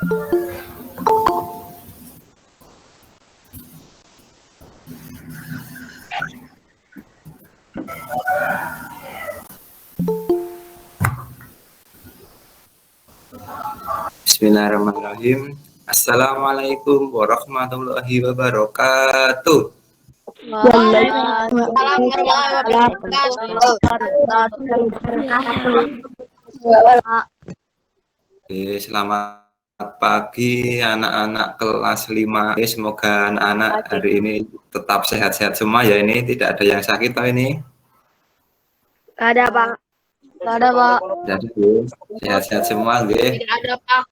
Bismillahirrahmanirrahim. Assalamualaikum warahmatullahi wabarakatuh. Waalaikumsalam warahmatullahi wabarakatuh. Oke, selamat pagi anak-anak kelas 5. Semoga anak-anak hari ini tetap sehat-sehat semua ya. Ini tidak ada yang sakit toh ini. Tidak ada, Pak. Tidak ada, Pak. Jadi sehat-sehat semua nggih. Tidak ada, Pak.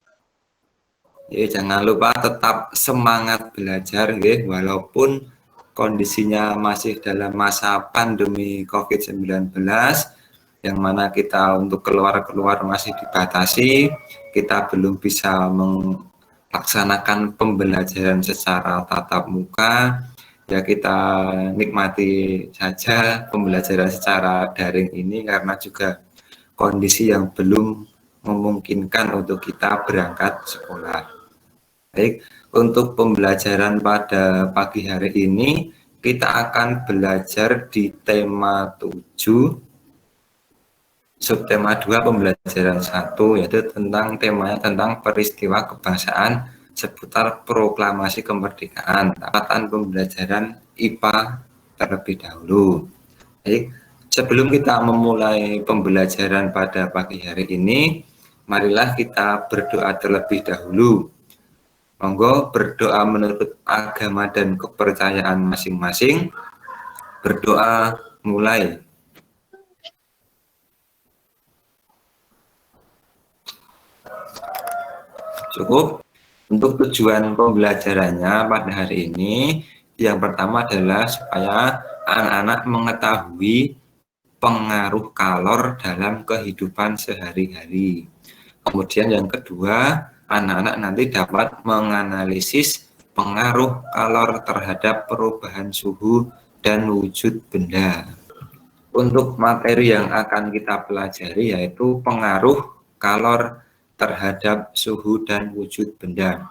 Jangan lupa tetap semangat belajar nggih, walaupun kondisinya masih dalam masa pandemi COVID-19 yang mana kita untuk keluar masih dibatasi, kita belum bisa melaksanakan pembelajaran secara tatap muka. Ya kita nikmati saja pembelajaran secara daring ini karena juga kondisi yang belum memungkinkan untuk kita berangkat sekolah. Baik, untuk pembelajaran pada pagi hari ini kita akan belajar di tema 7, subtema 2 pembelajaran 1, yaitu temanya tentang peristiwa kebangsaan seputar proklamasi kemerdekaan, tahapan pembelajaran IPA terlebih dahulu. Baik, sebelum kita memulai pembelajaran pada pagi hari ini, marilah kita berdoa terlebih dahulu. Monggo berdoa menurut agama dan kepercayaan masing-masing. Berdoa mulai. Cukup. Untuk tujuan pembelajarannya pada hari ini, yang pertama adalah supaya anak-anak mengetahui pengaruh kalor dalam kehidupan sehari-hari. Kemudian yang kedua, anak-anak nanti dapat menganalisis pengaruh kalor terhadap perubahan suhu dan wujud benda. Untuk materi yang akan kita pelajari yaitu pengaruh kalor terhadap suhu dan wujud benda.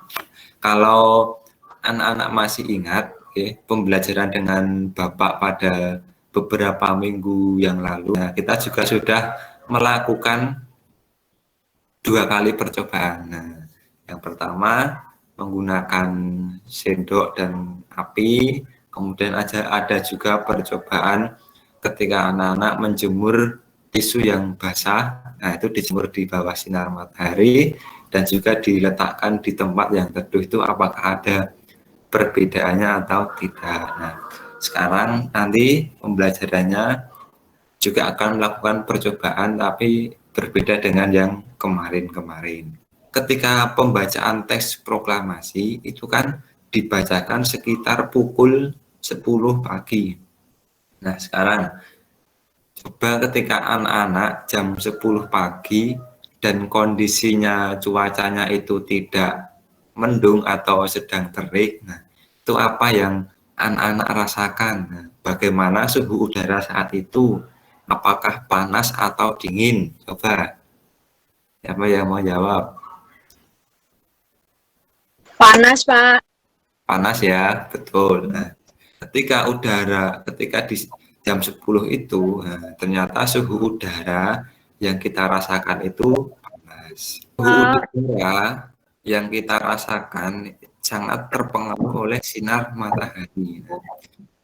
Kalau anak-anak masih ingat pembelajaran dengan Bapak pada beberapa minggu yang lalu, kita juga sudah melakukan 2 kali percobaan. Yang pertama menggunakan sendok dan api, kemudian ada juga percobaan ketika anak-anak menjemur tisu yang basah, itu dijemur di bawah sinar matahari dan juga diletakkan di tempat yang teduh, itu apakah ada perbedaannya atau tidak. Sekarang nanti pembelajarannya juga akan melakukan percobaan tapi berbeda dengan yang kemarin-kemarin. Ketika pembacaan teks proklamasi itu kan dibacakan sekitar pukul 10 pagi. Nah sekarang coba ketika anak-anak jam 10 pagi dan kondisinya cuacanya itu tidak mendung atau sedang terik, itu apa yang anak-anak rasakan? Bagaimana suhu udara saat itu? Apakah panas atau dingin? Coba siapa yang mau jawab? Panas, Pak. Panas ya, betul. Ketika di jam 10 itu, ternyata suhu udara yang kita rasakan itu panas. Suhu udara yang kita rasakan sangat terpengaruh oleh sinar matahari.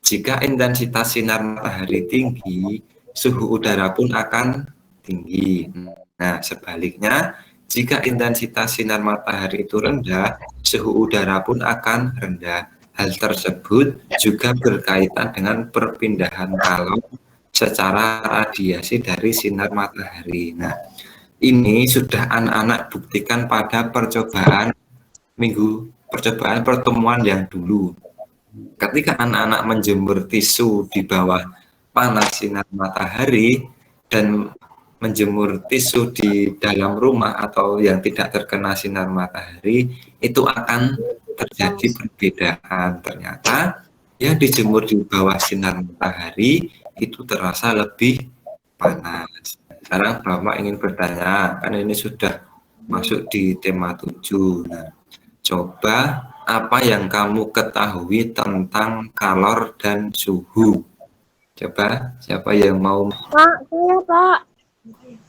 Jika intensitas sinar matahari tinggi, suhu udara pun akan tinggi. Nah, sebaliknya, jika intensitas sinar matahari itu rendah, suhu udara pun akan rendah. Hal tersebut juga berkaitan dengan perpindahan kalor secara radiasi dari sinar matahari. Nah, ini sudah anak-anak buktikan pada percobaan pertemuan yang dulu. Ketika anak-anak menjemur tisu di bawah panas sinar matahari dan menjemur tisu di dalam rumah atau yang tidak terkena sinar matahari, itu akan terjadi perbedaan. Ternyata yang dijemur di bawah sinar matahari itu terasa lebih panas. Sekarang Bapak ingin bertanya, kan ini sudah masuk di tema 7. Nah, coba apa yang kamu ketahui tentang kalor dan suhu? Coba, siapa yang mau? Pak, saya Pak.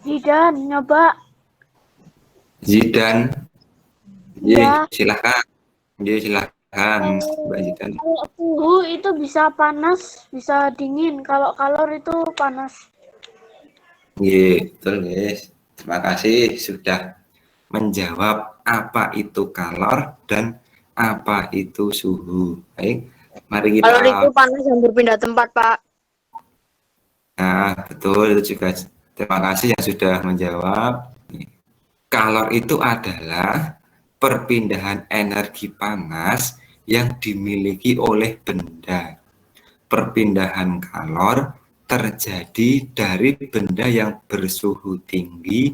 Zidan, nyoba. Zidan? Iya. Silahkan. Silahkan, Mbak Zidan. Kalau suhu itu bisa panas, bisa dingin. Kalau kalor itu panas. Betul, guys. Terima kasih sudah menjawab apa itu kalor dan apa itu suhu. Baik, mari kita. Kalor itu panas yang berpindah tempat, Pak. Nah, betul, itu juga. Terima kasih yang sudah menjawab. Kalor itu adalah perpindahan energi panas yang dimiliki oleh benda. Perpindahan kalor terjadi dari benda yang bersuhu tinggi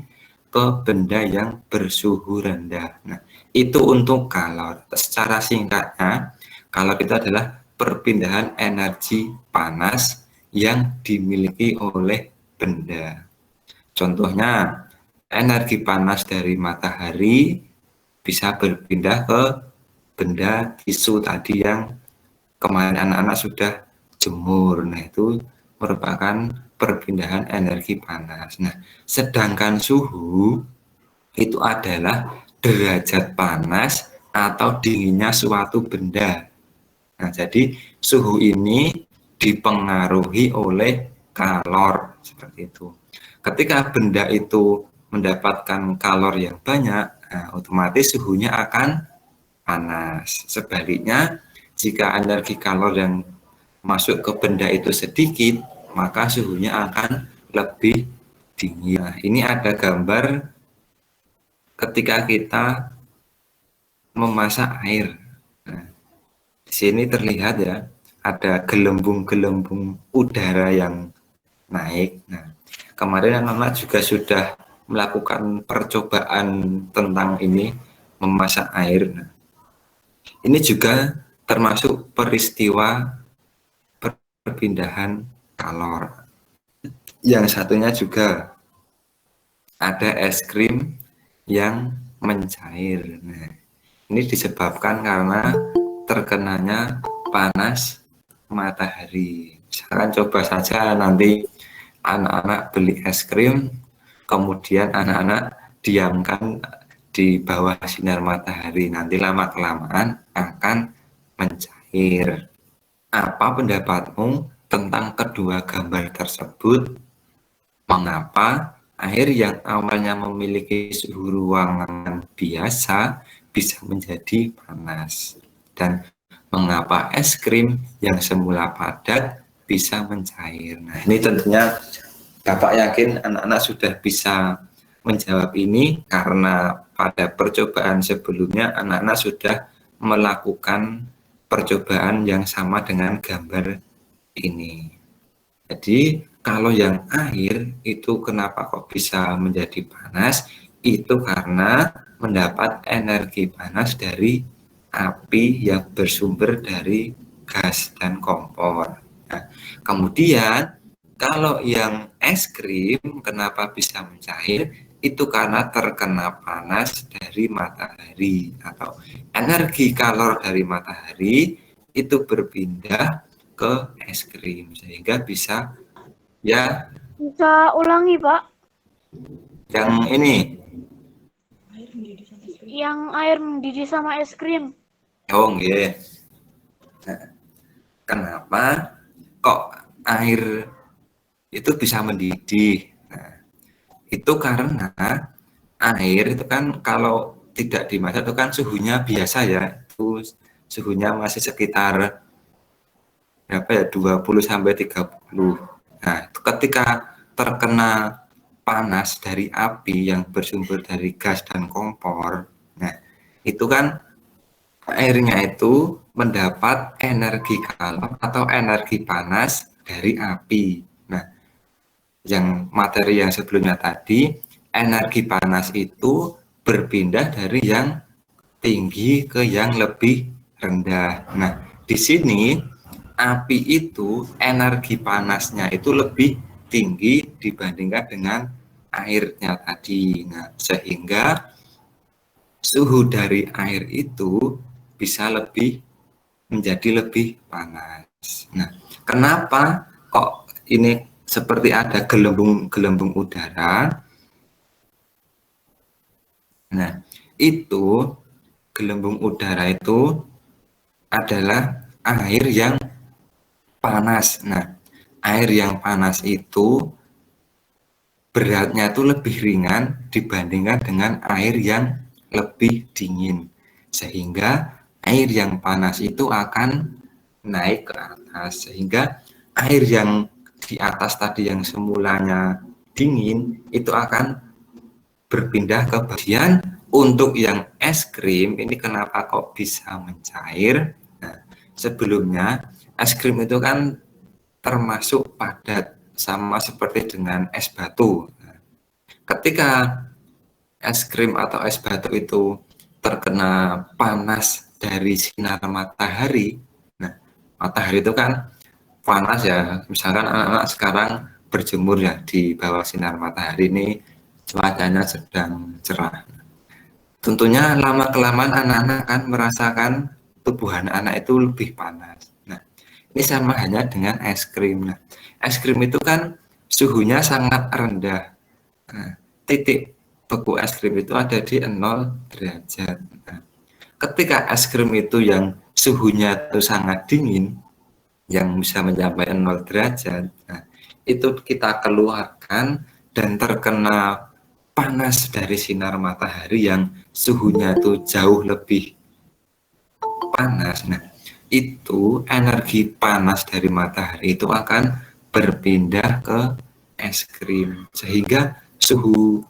ke benda yang bersuhu rendah. Nah, itu untuk kalor. Secara singkatnya, kalor itu adalah perpindahan energi panas yang dimiliki oleh benda. Contohnya, energi panas dari matahari bisa berpindah ke benda tisu tadi yang kemarin anak-anak sudah jemur. Nah, itu merupakan perpindahan energi panas. Nah, sedangkan suhu itu adalah derajat panas atau dinginnya suatu benda. Nah, jadi suhu ini dipengaruhi oleh kalor seperti itu. Ketika benda itu mendapatkan kalor yang banyak, nah, otomatis suhunya akan panas. Sebaliknya, jika energi kalor yang masuk ke benda itu sedikit, maka suhunya akan lebih dingin. Nah, ini ada gambar ketika kita memasak air. Nah, di sini terlihat ya, ada gelembung-gelembung udara yang naik. Nah, kemarin anak-anak juga sudah melakukan percobaan tentang ini, memasak air. Nah, ini juga termasuk peristiwa perpindahan kalor. Yang satunya juga ada es krim yang mencair. Nah, ini disebabkan karena terkenanya panas matahari. Misalkan coba saja nanti anak-anak beli es krim, kemudian anak-anak diamkan di bawah sinar matahari, nanti lama-kelamaan akan mencair. Apa pendapatmu tentang kedua gambar tersebut? Mengapa air yang awalnya memiliki suhu ruangan biasa bisa menjadi panas? Dan mengapa es krim yang semula padat bisa mencair? Nah, ini tentunya Bapak yakin anak-anak sudah bisa menjawab ini karena pada percobaan sebelumnya anak-anak sudah melakukan percobaan yang sama dengan gambar ini. Jadi kalau yang air itu kenapa kok bisa menjadi panas? Itu karena mendapat energi panas dari api yang bersumber dari gas dan kompor. Nah, kemudian kalau yang es krim kenapa bisa mencair? Itu karena terkena panas dari matahari atau energi kalor dari matahari itu berpindah ke es krim sehingga bisa ya Bisa ulangi, Pak. yang ini Yang air mendidih sama es krim. nggih. Nah, kenapa kok air itu bisa mendidih? Nah, itu karena air itu kan kalau tidak dimasak itu kan suhunya biasa ya, itu suhunya masih sekitar berapa ya, 20 sampai 30. Nah, itu ketika terkena panas dari api yang bersumber dari gas dan kompor, nah itu kan airnya itu mendapat energi kalor atau energi panas dari api. Nah, yang materi yang sebelumnya tadi, energi panas itu berpindah dari yang tinggi ke yang lebih rendah. Nah, di sini api itu energi panasnya itu lebih tinggi dibandingkan dengan airnya tadi. Nah, sehingga suhu dari air itu bisa menjadi lebih panas. Nah, kenapa kok ini seperti ada gelembung udara? Nah, itu gelembung udara itu adalah air yang panas. Nah, air yang panas itu beratnya itu lebih ringan dibandingkan dengan air yang lebih dingin. Sehingga air yang panas itu akan naik ke atas. Sehingga air yang di atas tadi yang semulanya dingin itu akan berpindah ke bagian untuk yang es krim. Ini kenapa kok bisa mencair? Nah, sebelumnya es krim itu kan termasuk padat sama seperti dengan es batu. Nah, ketika es krim atau es batu itu terkena panas dari sinar matahari, nah matahari itu kan panas ya, misalkan anak-anak sekarang berjemur ya di bawah sinar matahari ini, cuacanya sedang cerah. Tentunya lama-kelamaan anak-anak kan merasakan tubuh anak-anak itu lebih panas. Nah, ini sama hanya dengan es krim. Nah, es krim itu kan suhunya sangat rendah. Nah, titik beku es krim itu ada di 0 derajat. Nah, ketika es krim itu yang suhunya itu sangat dingin, yang bisa mencapai 0 derajat, nah, itu kita keluarkan dan terkena panas dari sinar matahari yang suhunya itu jauh lebih panas. Nah, itu energi panas dari matahari itu akan berpindah ke es krim, sehingga suhu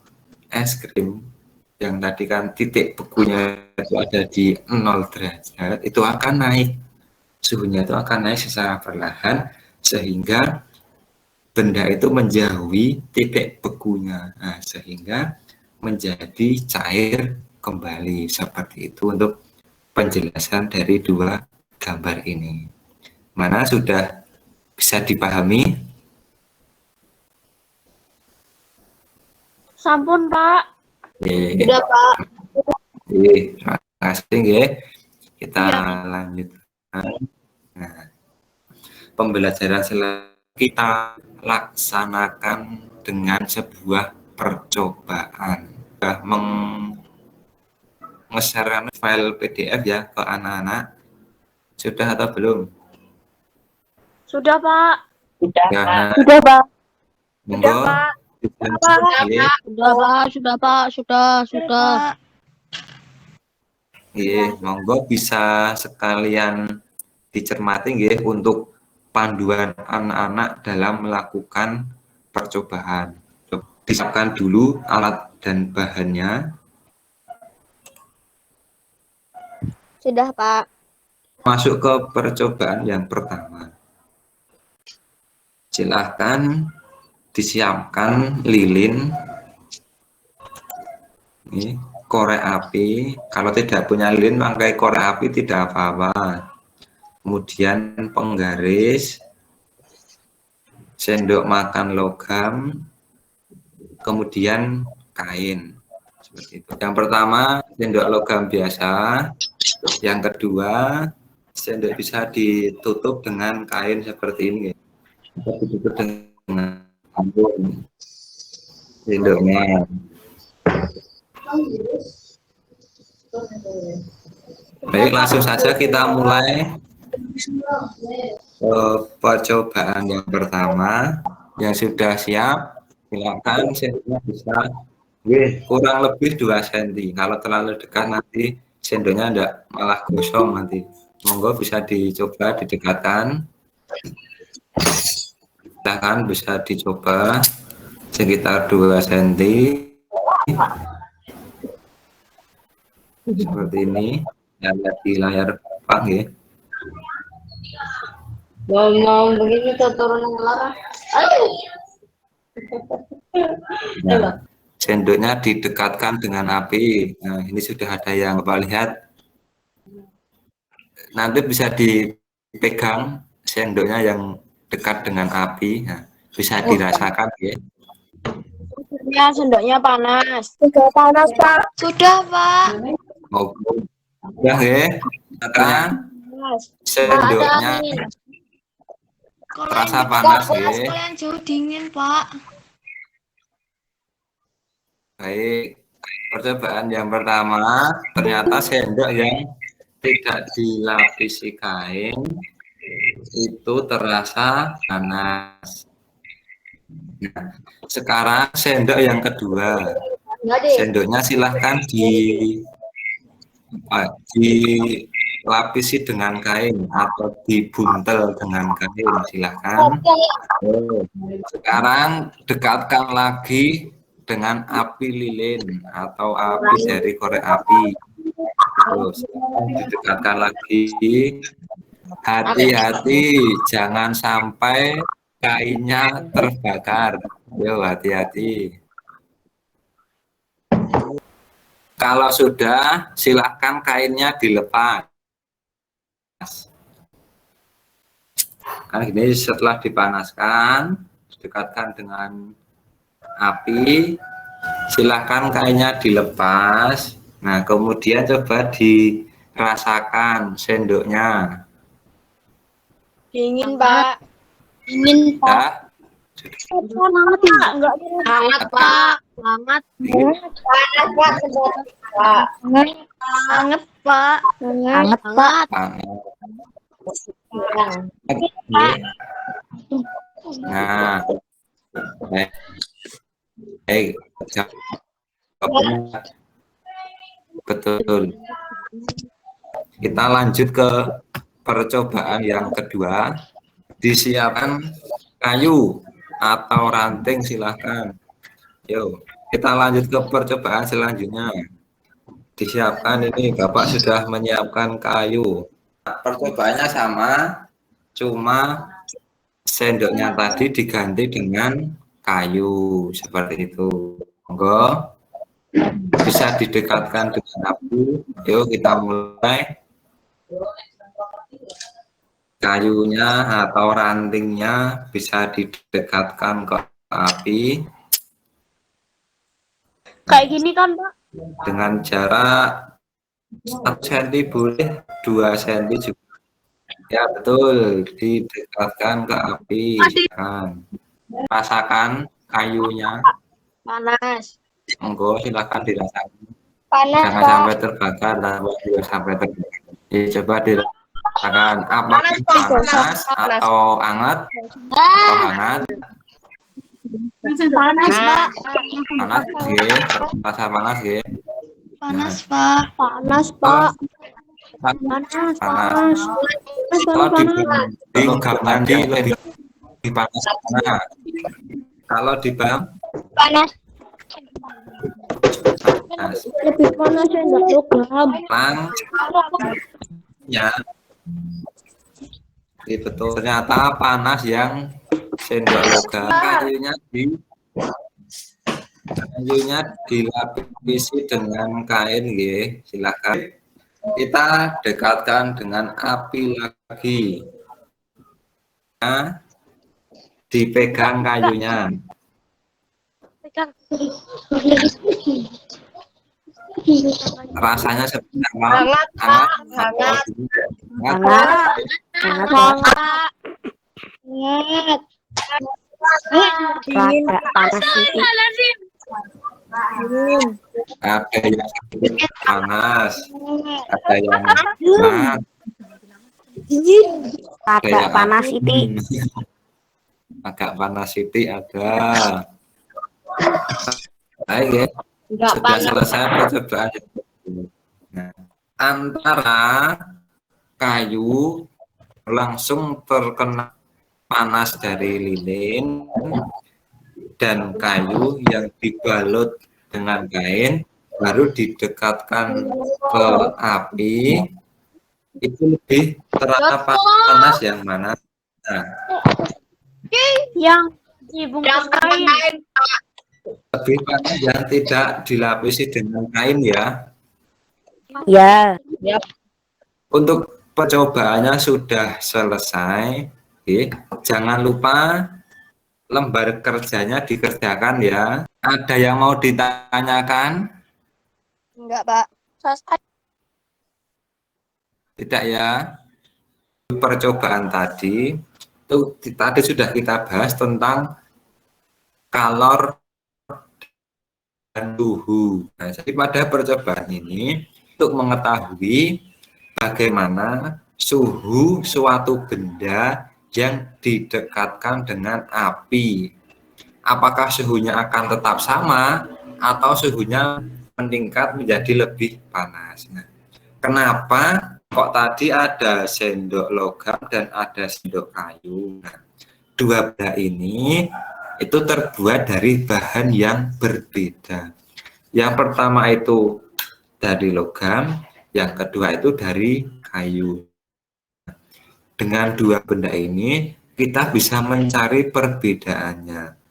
es krim yang tadi kan titik bekunya itu ada di 0 derajat itu akan naik, suhunya itu akan naik secara perlahan sehingga benda itu menjauhi titik bekunya. Nah, sehingga menjadi cair kembali. Seperti itu untuk penjelasan dari dua gambar ini. Mana sudah bisa dipahami? Sampun, Pak. Sudah, Pak. Terima kasih ya. Kita Ya. lanjutkan. Nah, pembelajaran selanjutnya kita laksanakan dengan sebuah percobaan. Sudah nge-share file PDF ya ke anak-anak. Sudah atau belum? Sudah, Pak. Sudah, Ya, Pak. Sudah, Pak. monggo. Sudah, Pak. Sudah, Pak. Sudah. Iya, monggo bisa sekalian dicermati nggih untuk panduan anak-anak dalam melakukan percobaan. Disiapkan dulu alat dan bahannya. Sudah, Pak. Masuk ke percobaan yang pertama. Silahkan disiapkan lilin, ini korek api. Kalau tidak punya lilin, pakai korek api tidak apa-apa. Kemudian penggaris, sendok makan logam, kemudian kain. Seperti itu. Yang pertama sendok logam biasa, yang kedua sendok bisa ditutup dengan kain seperti ini. Ditutup dengan sendoknya. Baik, langsung saja kita mulai percobaan yang pertama. Yang sudah siap, silakan sendoknya bisa kurang lebih 2 cm. Kalau terlalu dekat nanti sendoknya enggak malah gosong nanti. Monggo bisa dicoba didekatkan. Silakan bisa dicoba sekitar 2 cm. Seperti ini. Yang lihat di layar Pak ya. Ngomong begini tuh turun ngelarang. Ayo. Nah, sendoknya didekatkan dengan api. Nah, ini sudah ada yang Bapak lihat. Nanti bisa dipegang sendoknya yang dekat dengan api. Nah, bisa dirasakan ya. Ya, sendoknya panas. Sudah panas, Pak. Sudah, Pak. Maupun ya, katanya sendoknya terasa panas ya. Kalau yang jauh dingin, Pak. Baik, percobaan yang pertama ternyata sendok yang tidak dilapisi kain itu terasa panas. Nah, sekarang sendok yang kedua, sendoknya silahkan dilapisi dengan kain atau dibuntel dengan kain, silahkan. Sekarang dekatkan lagi dengan api lilin atau api dari korek api. Terus didekatkan lagi. Hati-hati, jangan sampai kainnya terbakar. Yo, hati-hati. Kalau sudah, silahkan kainnya dilepas. Nah, ini setelah dipanaskan, dekatkan dengan api, silahkan kainnya dilepas. Nah, kemudian coba dirasakan sendoknya. Dingin, Pak. Dingin, Pak. Hangat, Pak. Enggak Hangat, Pak. Hangat. Panas, Pak. Sedot, Pak. Hangat, Pak. Hangat, Pak. Nah, baik, betul. Kita lanjut ke percobaan yang kedua. Disiapkan kayu atau ranting, silahkan. Yuk, kita lanjut ke percobaan selanjutnya. Disiapkan, ini Bapak sudah menyiapkan kayu. Percobaannya sama, cuma sendoknya tadi diganti dengan kayu seperti itu. Monggo, bisa didekatkan dengan api. Yuk kita mulai. Kayunya atau rantingnya bisa didekatkan ke api. Kayak gini kan, Pak? Dengan jarak 1 cm boleh, 2 cm juga. Ya betul, didekatkan ke api. Rasakan kayunya. Panas. Monggo silakan dirasakan. Panas, Jangan Pak. sampai terbakar dan sampai terbakar. Coba dirasakan apakah panas atau hangat? Atau hangat? Panas, Pak. Panas, ya. Rasa panas, ya. Panas, Pak. Panas, Pak. Panas. Panas. Kalau dibanding nanti lebih panas mana? Kalau di bang Panas. panas. Lebih panas ya, enggak logam. Ya, betul. Ternyata panas yang sendok logam. Kayunya dilapisi dengan kain, ya. Silakan. Kita dekatkan dengan api lagi. Nah, dipegang kayunya. Rasanya seperti apa? Hangat, Pak. Hangat. Hangat. Dingin, panas itu. Ada yang panas, ada yang panas, Agak panas itu. agak panas itu ada. Baik, ya. Enggak Sudah panas. selesai percobaan. Nah, antara kayu langsung terkena panas dari lilin dan kayu yang dibalut dengan kain baru didekatkan ke api, itu lebih terasa panas yang mana? Nah, Yang dibungkus kain. lebih panas yang tidak dilapisi dengan kain, ya. Ya. Untuk percobaannya sudah selesai. Oke. Jangan lupa lembar kerjanya dikerjakan, ya. Ada yang mau ditanyakan? Enggak, Pak. Selesai. Tidak ya? Percobaan tadi itu tadi sudah kita bahas tentang kalor dan suhu. Nah, jadi pada percobaan ini untuk mengetahui bagaimana suhu suatu benda yang didekatkan dengan api. Apakah suhunya akan tetap sama atau suhunya meningkat menjadi lebih panas. Nah, kenapa kok tadi ada sendok logam dan ada sendok kayu? Nah, dua benda ini itu terbuat dari bahan yang berbeda. Yang pertama itu dari logam, yang kedua itu dari kayu. Dengan dua benda ini kita bisa mencari perbedaannya.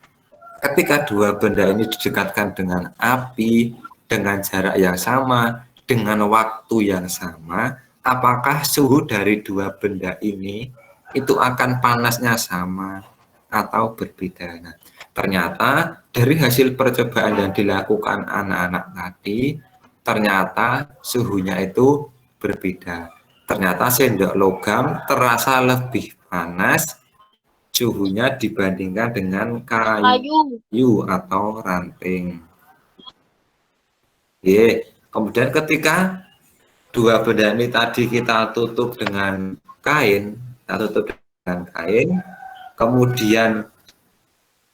Ketika dua benda ini didekatkan dengan api, dengan jarak yang sama, dengan waktu yang sama, apakah suhu dari dua benda ini itu akan panasnya sama atau berbeda? Nah, ternyata dari hasil percobaan yang dilakukan anak-anak tadi, ternyata suhunya itu berbeda. Ternyata sendok logam terasa lebih panas suhunya dibandingkan dengan kayu atau ranting. Kemudian ketika dua benda ini tadi kita tutup dengan kain, kemudian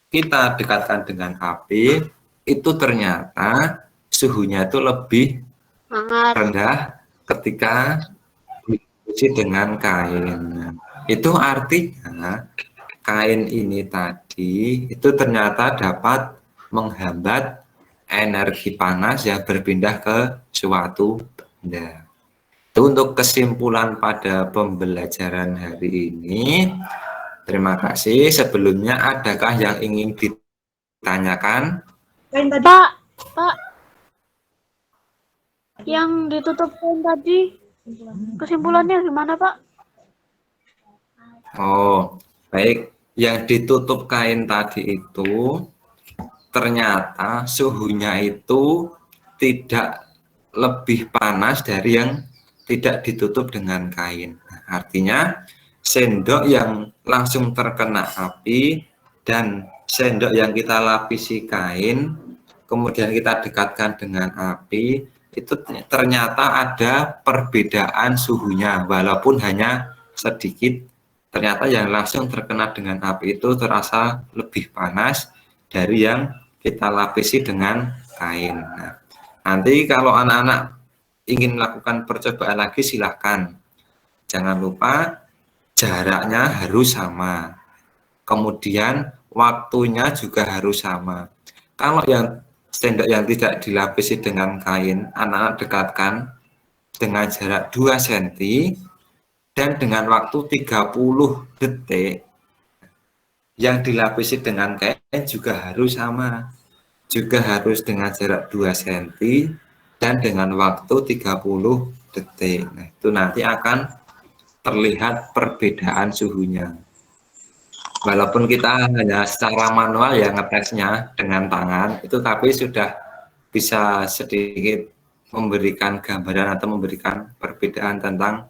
kita dekatkan dengan api, itu ternyata suhunya itu lebih rendah ketika dicuci dengan kain. Itu artinya kain ini tadi itu ternyata dapat menghambat energi panas yang berpindah ke suatu benda. Itu untuk kesimpulan pada pembelajaran hari ini. Terima kasih. Sebelumnya adakah yang ingin ditanyakan? Pak, yang ditutupkan tadi kesimpulannya gimana, Pak? Oh, baik. Yang ditutup kain tadi itu ternyata suhunya itu tidak lebih panas dari yang tidak ditutup dengan kain. Nah, artinya sendok yang langsung terkena api dan sendok yang kita lapisi kain kemudian kita dekatkan dengan api itu ternyata ada perbedaan suhunya walaupun hanya sedikit. Ternyata yang langsung terkena dengan api itu terasa lebih panas dari yang kita lapisi dengan kain. Nah, nanti kalau anak-anak ingin melakukan percobaan lagi silahkan. Jangan lupa jaraknya harus sama. Kemudian waktunya juga harus sama. Kalau yang sendok yang tidak dilapisi dengan kain, anak-anak dekatkan dengan jarak 2 cm dan dengan waktu 30 detik. Yang dilapisi dengan kain juga harus sama. Juga harus dengan jarak 2 cm dan dengan waktu 30 detik. Nah, itu nanti akan terlihat perbedaan suhunya. Walaupun kita hanya secara manual ya ngetesnya dengan tangan, itu tapi sudah bisa sedikit memberikan gambaran atau memberikan perbedaan tentang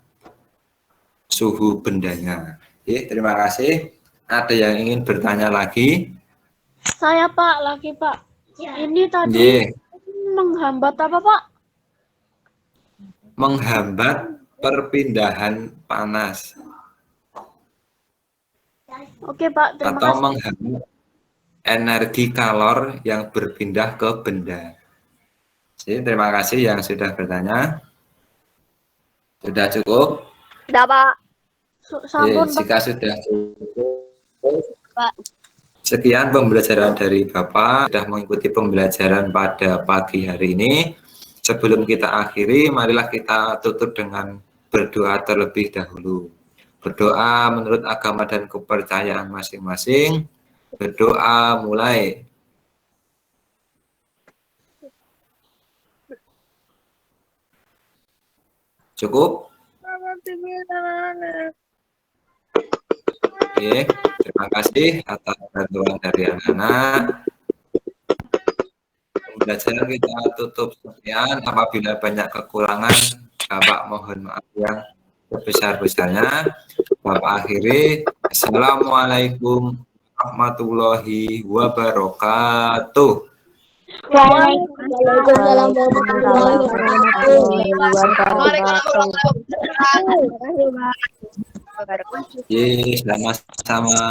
suhu bendanya. Oke, terima kasih. Ada yang ingin bertanya lagi? Saya, Pak, lagi, Pak. Ini tadi menghambat apa, Pak? Menghambat perpindahan panas. Oke, Pak, terima atau kasih. menghambat energi kalor yang berpindah ke benda. Jadi, terima kasih yang sudah bertanya. Sudah cukup? Sudah, Pak. Sampun, Pak. Jika sudah cukup, Pak. sekian pembelajaran dari Bapak. Sudah mengikuti pembelajaran pada pagi hari ini. Sebelum kita akhiri, marilah kita tutup dengan berdoa terlebih dahulu. Berdoa menurut agama dan kepercayaan masing-masing. Berdoa mulai. Cukup? Oke, terima kasih atas bantuan dari anak-anak. Pembelajaran kita tutup sekian. Apabila banyak kekurangan, Bapak mohon maaf yang sebesar-besarnya. Bapak akhiri, Assalamualaikum warahmatullahi wabarakatuh. Waalaikumsalam warahmatullahi wabarakatuh. Yes, sama-sama.